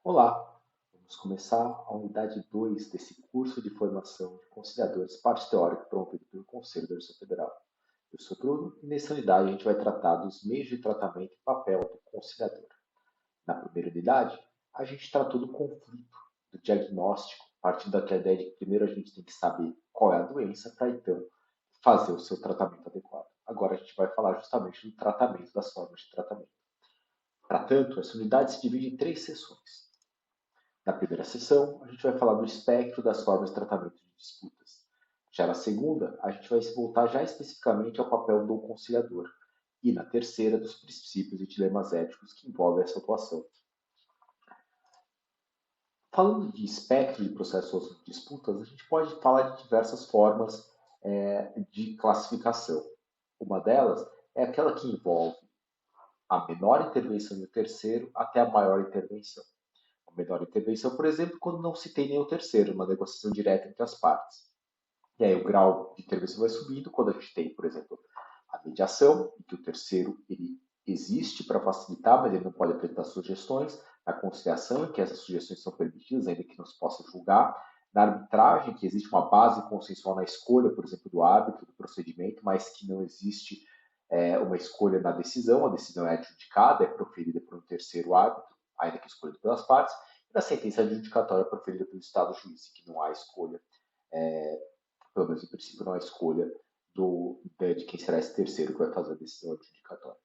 Olá, vamos começar a unidade 2 desse curso de formação de conciliadores, parte teórica promovido pelo Conselho da Justiça Federal. Eu sou Bruno e nessa unidade a gente vai tratar dos meios de tratamento e papel do conciliador. Na primeira unidade, a gente tratou do conflito, do diagnóstico, partindo da ideia de que primeiro a gente tem que saber qual é a doença para então fazer o seu tratamento adequado. Agora a gente vai falar justamente do tratamento, das formas de tratamento. Para tanto, essa unidade se divide em três sessões. Na primeira sessão, a gente vai falar do espectro das formas de tratamento de disputas. Já na segunda, a gente vai se voltar já especificamente ao papel do conciliador. E na terceira, dos princípios e dilemas éticos que envolvem essa atuação. Falando de espectro de processos de disputas, a gente pode falar de diversas formas de classificação. Uma delas é aquela que envolve a menor intervenção do terceiro até a maior intervenção. A menor intervenção, por exemplo, quando não se tem nenhum terceiro, uma negociação direta entre as partes. E aí o grau de intervenção vai subindo quando a gente tem, por exemplo, a mediação, em que o terceiro ele existe para facilitar, mas ele não pode apresentar sugestões. Na conciliação, em que essas sugestões são permitidas, ainda que não se possa julgar. Na arbitragem, que existe uma base consensual na escolha, por exemplo, do árbitro, do procedimento, mas que não existe uma escolha na decisão. A decisão é adjudicada, é proferida por um terceiro árbitro, ainda que escolhido pelas partes. E na sentença adjudicatória proferida pelo Estado juiz, que não há escolha, pelo menos em princípio, não há escolha de quem será esse terceiro que vai fazer a decisão adjudicatória.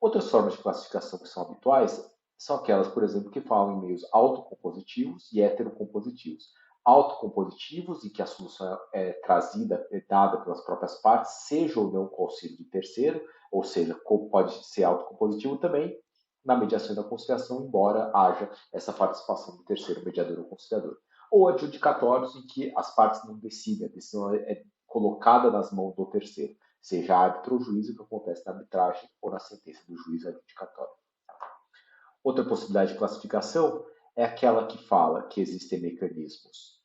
Outras formas de classificação que são habituais são aquelas, por exemplo, que falam em meios autocompositivos e heterocompositivos. Autocompositivos, em que a solução é trazida, é dada pelas próprias partes, seja ou não com auxílio de terceiro, ou seja, pode ser autocompositivo também na mediação e na conciliação, embora haja essa participação do terceiro mediador ou conciliador. Ou adjudicatórios, em que as partes não decidem, a decisão é colocada nas mãos do terceiro, seja árbitro ou juiz, o que acontece na arbitragem ou na sentença do juiz adjudicatório. Outra possibilidade de classificação é aquela que fala que existem mecanismos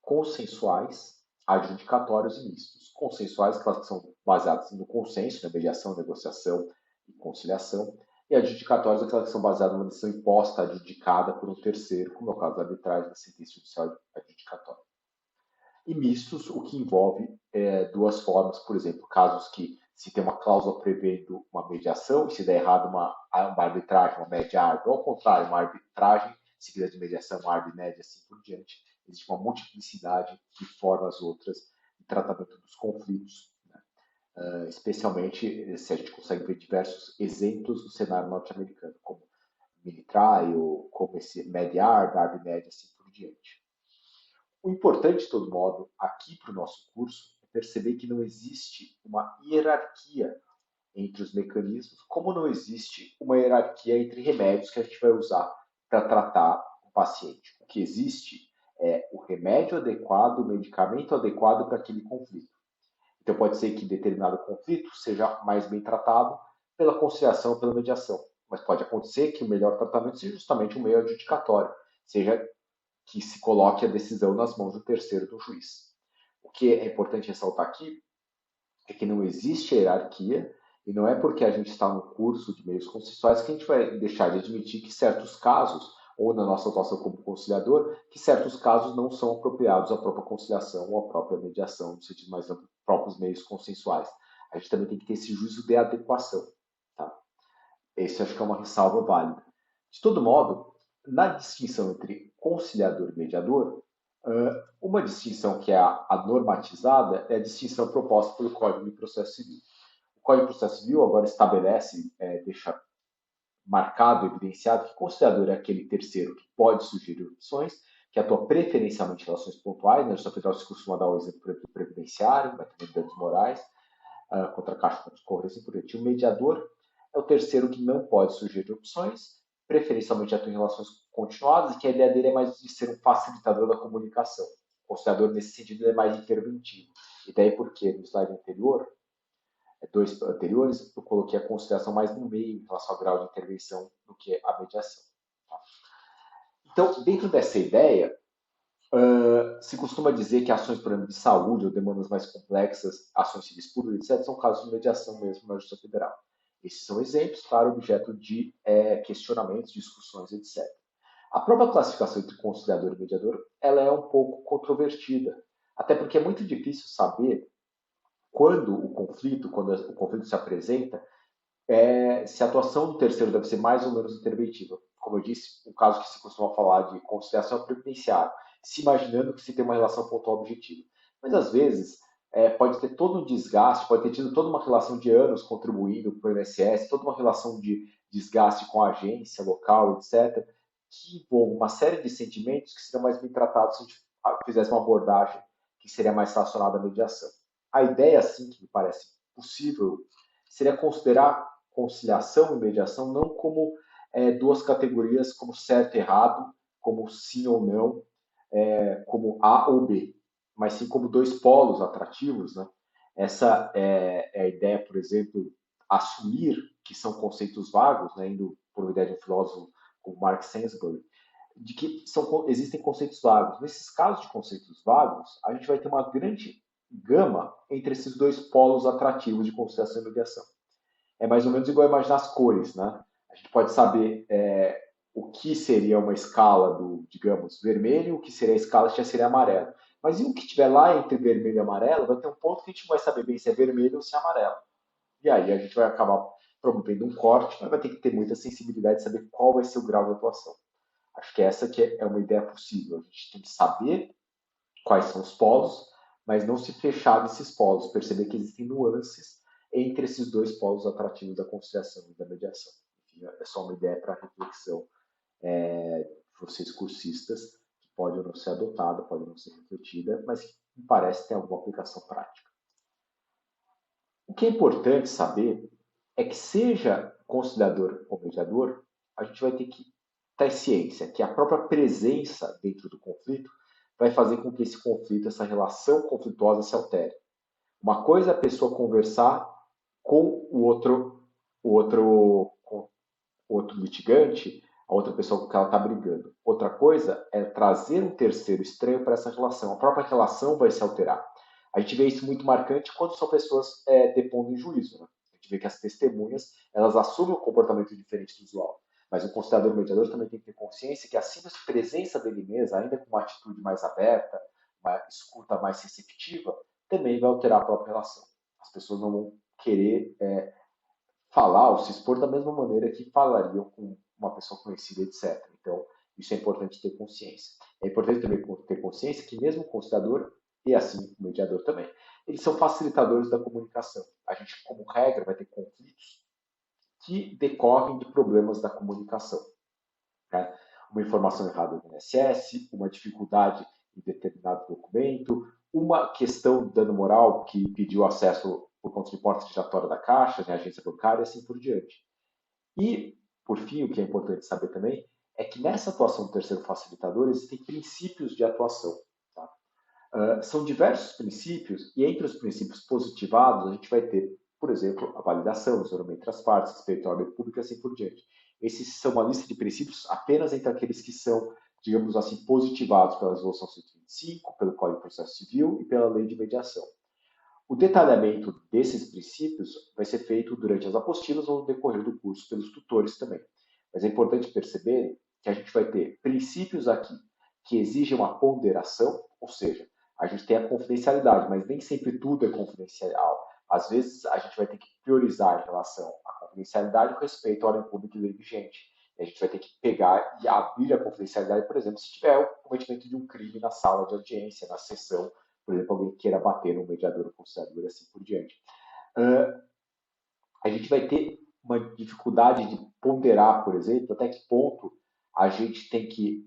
consensuais, adjudicatórios e mistos. Consensuais, aquelas que são baseadas no consenso, na mediação, negociação e conciliação, e adjudicatórios, aquelas que são baseadas numa decisão imposta, adjudicada por um terceiro, como é o caso da arbitragem da sentença judicial adjudicatória. E mistos, o que envolve duas formas, por exemplo, casos que se tem uma cláusula prevendo uma mediação e se der errado uma arbitragem, uma média-árbitro, ou ao contrário, uma arbitragem seguida de mediação, uma arbitmédia, assim por diante. Existe uma multiplicidade de formas outras de tratamento dos conflitos, né? Especialmente se a gente consegue ver diversos exemplos no cenário norte-americano, como mini trial, como esse média-árbitro, arbitmédia, assim por diante. O importante, de todo modo, aqui para o nosso curso, é perceber que não existe uma hierarquia entre os mecanismos, como não existe uma hierarquia entre remédios que a gente vai usar para tratar o paciente. O que existe é o remédio adequado, o medicamento adequado para aquele conflito. Então, pode ser que determinado conflito seja mais bem tratado pela conciliação ou pela mediação, mas pode acontecer que o melhor tratamento seja justamente um meio adjudicatório, seja que se coloque a decisão nas mãos do terceiro do juiz. O que é importante ressaltar aqui é que não existe hierarquia e não é porque a gente está no curso de meios consensuais que a gente vai deixar de admitir que certos casos, ou na nossa atuação como conciliador, que certos casos não são apropriados à própria conciliação ou à própria mediação, no sentido mais amplo, próprios meios consensuais. A gente também tem que ter esse juízo de adequação. Tá? Esse acho que é uma ressalva válida. De todo modo, na distinção entre conciliador e mediador, uma distinção que é a normatizada é a distinção proposta pelo Código de Processo Civil. O Código de Processo Civil agora estabelece, deixa marcado, evidenciado, que conciliador é aquele terceiro que pode sugerir opções, que atua preferencialmente em relações pontuais. Na Justiça Federal se costuma dar o exemplo do previdenciário, mas também danos morais, contra a Caixa contra os Correios e por aí. O mediador é o terceiro que não pode sugerir opções, preferencialmente atua em relações continuadas, e que a ideia dele é mais de ser um facilitador da comunicação. O conciliador, nesse sentido, é mais interventivo. E daí porque no slide anterior, dois anteriores, eu coloquei a conciliação mais no meio em relação ao grau de intervenção do que a mediação. Tá? Então, dentro dessa ideia, se costuma dizer que ações, por exemplo, de saúde ou demandas mais complexas, ações civis públicas, etc., são casos de mediação mesmo na Justiça Federal. Esses são exemplos, claro, objeto de questionamentos, discussões, etc. A própria classificação entre conciliador e mediador, ela é um pouco controvertida, até porque é muito difícil saber quando o conflito se apresenta, se a atuação do terceiro deve ser mais ou menos interventiva. Como eu disse, o caso que se costuma falar de conciliação é previdenciário, se imaginando que se tem uma relação pontual objetiva. Mas, às vezes, pode ter todo um desgaste, pode ter tido toda uma relação de anos contribuindo para o INSS, toda uma relação de desgaste com a agência local, etc., que envolve uma série de sentimentos que seriam mais bem tratados se a gente fizesse uma abordagem que seria mais relacionada à mediação. A ideia, assim, que me parece possível, seria considerar conciliação e mediação não como duas categorias, como certo e errado, como sim ou não, como A ou B, mas sim como dois polos atrativos. Né? Essa é a ideia, por exemplo, assumir que são conceitos vagos, né, indo por uma ideia de um filósofo como Mark Sainsbury, de que existem conceitos vagos. Nesses casos de conceitos vagos, a gente vai ter uma grande gama entre esses dois polos atrativos de conciliação e mediação. É mais ou menos igual a imaginar as cores, né? A gente pode saber o que seria uma escala do, digamos, vermelho, o que seria a escala que já seria amarelo. Mas e o que estiver lá entre vermelho e amarelo, vai ter um ponto que a gente não vai saber bem se é vermelho ou se é amarelo. E aí a gente vai acabar promovendo um corte, mas vai ter que ter muita sensibilidade de saber qual vai ser o grau de atuação. Acho que essa que é uma ideia possível. A gente tem que saber quais são os polos, mas não se fechar nesses polos, perceber que existem nuances entre esses dois polos atrativos da conciliação e da mediação. Enfim, é só uma ideia para reflexão de vocês cursistas, que pode ou não ser adotada, pode não ser refletida, mas que me parece ter alguma aplicação prática. O que é importante saber é que, seja conciliador ou mediador, a gente vai ter que ter ciência que a própria presença dentro do conflito vai fazer com que esse conflito, essa relação conflituosa se altere. Uma coisa é a pessoa conversar com o outro litigante, a outra pessoa com que ela está brigando. Outra coisa é trazer um terceiro estranho para essa relação. A própria relação vai se alterar. A gente vê isso muito marcante quando são pessoas depondo em juízo. Né? A gente vê que as testemunhas elas assumem um comportamento diferente do usual. Mas o conciliador mediador também tem que ter consciência que a simples presença dele mesmo, ainda com uma atitude mais aberta, uma escuta mais receptiva, também vai alterar a própria relação. As pessoas não vão querer falar ou se expor da mesma maneira que falariam com uma pessoa conhecida, etc. Então, isso é importante ter consciência. É importante também ter consciência que mesmo o conciliador, e assim o mediador também, eles são facilitadores da comunicação. A gente, como regra, vai ter conflitos que decorrem de problemas da comunicação. Né? Uma informação errada do INSS, uma dificuldade em determinado documento, uma questão de dano moral que pediu acesso por conta de porta giratória da Caixa, né, agência bancária e assim por diante. E, por fim, o que é importante saber também é que nessa atuação do terceiro facilitador existem princípios de atuação. Tá? São diversos princípios e entre os princípios positivados a gente vai ter, por exemplo, a validação, o isolamento entre as partes, respeito à ordem pública e assim por diante. Esses são uma lista de princípios apenas entre aqueles que são, digamos assim, positivados pela Resolução 125, pelo Código de Processo Civil e pela Lei de Mediação. O detalhamento desses princípios vai ser feito durante as apostilas ou no decorrer do curso pelos tutores também. Mas é importante perceber que a gente vai ter princípios aqui que exigem uma ponderação, ou seja, a gente tem a confidencialidade, mas nem sempre tudo é confidencial. Às vezes, a gente vai ter que priorizar em relação à confidencialidade e o respeito à ordem pública e lei vigente. E a gente vai ter que pegar e abrir a confidencialidade, por exemplo, se tiver o cometimento de um crime na sala de audiência, na sessão, por exemplo, alguém queira bater no mediador ou conciliador e assim por diante. A gente vai ter uma dificuldade de ponderar, por exemplo, até que ponto a gente tem que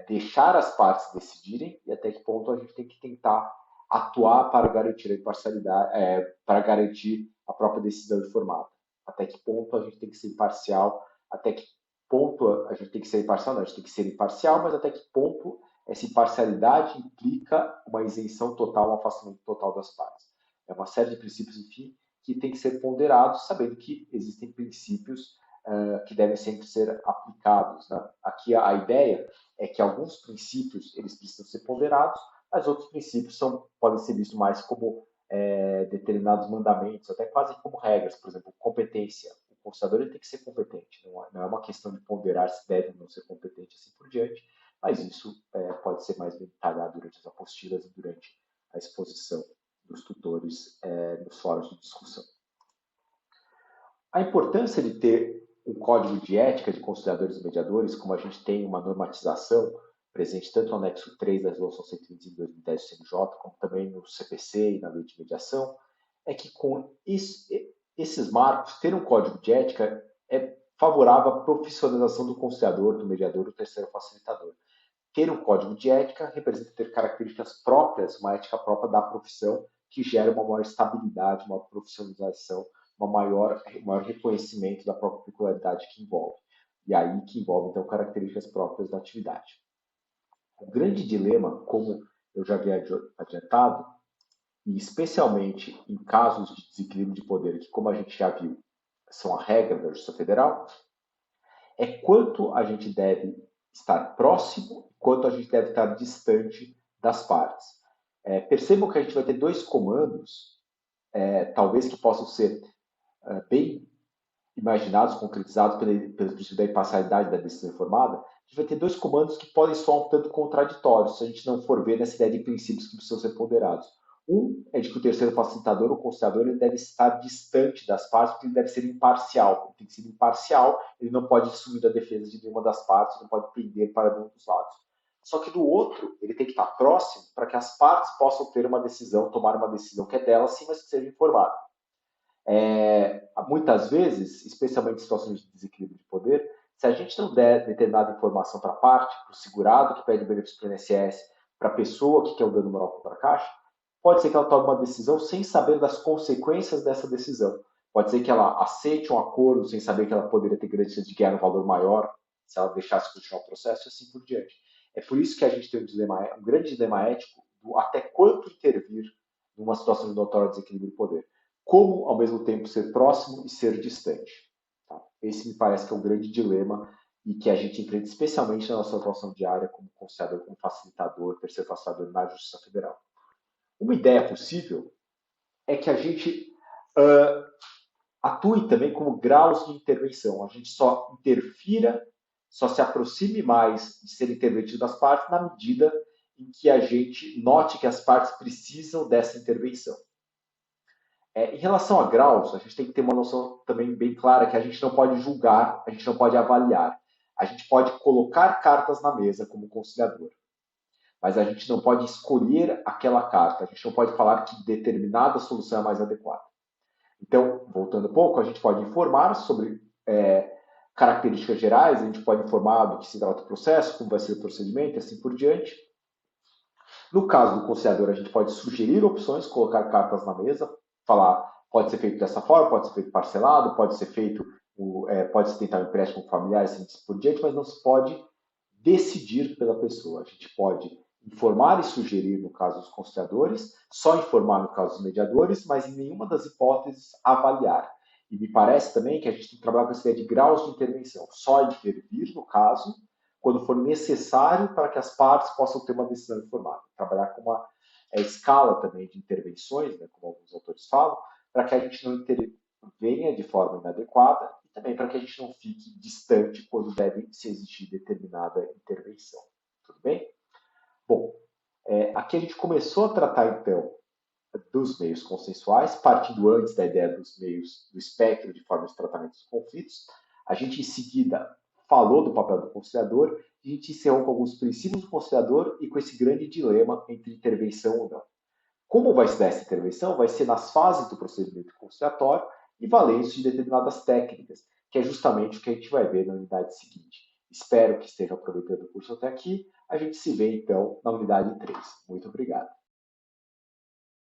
deixar as partes decidirem e até que ponto a gente tem que tentar atuar para garantir a imparcialidade, para garantir a própria decisão informada. Até que ponto a gente tem que ser imparcial, até que ponto a gente tem que ser imparcial, não, a gente tem que ser imparcial, mas até que ponto essa imparcialidade implica uma isenção total, um afastamento total das partes. É uma série de princípios, enfim, que tem que ser ponderados, sabendo que existem princípios que devem sempre ser aplicados. Né? Aqui a ideia é que alguns princípios eles precisam ser ponderados, mas outros princípios podem ser vistos mais como determinados mandamentos, até quase como regras. Por exemplo, competência. O conciliador ele tem que ser competente, não é uma questão de ponderar se deve ou não ser competente assim por diante, mas isso pode ser mais bem detalhado durante as apostilas e durante a exposição dos tutores nos fóruns de discussão. A importância de ter um código de ética de conciliadores e mediadores, como a gente tem uma normatização presente tanto no anexo 3 da Resolução 125 de 2010 do CNJ, como também no CPC e na Lei de Mediação, é que com esses marcos, ter um código de ética é favorável à profissionalização do conciliador, do mediador, do terceiro facilitador. Ter um código de ética representa ter características próprias, uma ética própria da profissão, que gera uma maior estabilidade, uma profissionalização, um maior reconhecimento da própria peculiaridade que envolve. E aí que envolve, então, características próprias da atividade. O grande dilema, como eu já havia adiantado, e especialmente em casos de desequilíbrio de poder, que, como a gente já viu, são a regra da Justiça Federal, é quanto a gente deve estar próximo, quanto a gente deve estar distante das partes. Percebam que a gente vai ter dois comandos, talvez que possam ser bem imaginados, concretizados pelo princípio da imparcialidade da decisão informada. A gente vai ter dois comandos que podem soar um tanto contraditórios, se a gente não for ver nessa ideia de princípios que precisam ser ponderados. Um é de que o terceiro facilitador, o conciliador, ele deve estar distante das partes, porque ele deve ser imparcial. Ele tem que ser imparcial, ele não pode assumir a defesa de nenhuma das partes, não pode pender para nenhum dos lados. Só que do outro, ele tem que estar próximo para que as partes possam ter uma decisão, tomar uma decisão que é dela, sim, mas que seja informada. Muitas vezes, especialmente em situações de desequilíbrio de poder, se a gente não der determinada informação para a parte, para o segurado que pede benefício para o INSS, para a pessoa que quer o dano moral contra a Caixa, pode ser que ela tome uma decisão sem saber das consequências dessa decisão. Pode ser que ela aceite um acordo sem saber que ela poderia ter garantia de ganhar um valor maior se ela deixasse continuar o processo e assim por diante. É por isso que a gente tem um grande dilema ético do até quanto intervir numa situação de notório desequilíbrio de poder. Como, ao mesmo tempo, ser próximo e ser distante. Tá? Esse me parece que é um grande dilema e que a gente enfrenta especialmente na nossa atuação diária como conciliador, como facilitador, terceiro facilitador na Justiça Federal. Uma ideia possível é que a gente atue também como graus de intervenção. A gente só interfira, só se aproxime mais de ser interventido das partes na medida em que a gente note que as partes precisam dessa intervenção. Em relação a graus, a gente tem que ter uma noção também bem clara que a gente não pode julgar, a gente não pode avaliar. A gente pode colocar cartas na mesa como conciliador, mas a gente não pode escolher aquela carta, a gente não pode falar que determinada solução é mais adequada. Então, voltando um pouco, a gente pode informar sobre características gerais, a gente pode informar do que se trata o processo, como vai ser o procedimento e assim por diante. No caso do conciliador, a gente pode sugerir opções, colocar cartas na mesa, falar, pode ser feito dessa forma, pode ser feito parcelado, pode ser feito, pode-se tentar um empréstimo familiar, assim por diante, mas não se pode decidir pela pessoa. A gente pode informar e sugerir no caso dos conciliadores, só informar no caso dos mediadores, mas em nenhuma das hipóteses avaliar. E me parece também que a gente tem que trabalhar com essa ideia de graus de intervenção, só intervir no caso, quando for necessário para que as partes possam ter uma decisão informada. Trabalhar com uma escala também de intervenções, né, como alguns autores falam, para que a gente não intervenha de forma inadequada e também para que a gente não fique distante quando deve se exigir determinada intervenção. Tudo bem? Bom, aqui a gente começou a tratar, então, dos meios consensuais, partindo antes da ideia dos meios do espectro de formas de tratamento dos conflitos. A gente, em seguida, falou do papel do conciliador, e a gente encerrou com alguns princípios do conciliador e com esse grande dilema entre intervenção ou não. Como vai se dar essa intervenção? Vai ser nas fases do procedimento conciliatório e valendo-se de determinadas técnicas, que é justamente o que a gente vai ver na unidade seguinte. Espero que esteja aproveitando o curso até aqui. A gente se vê, então, na unidade 3. Muito obrigado.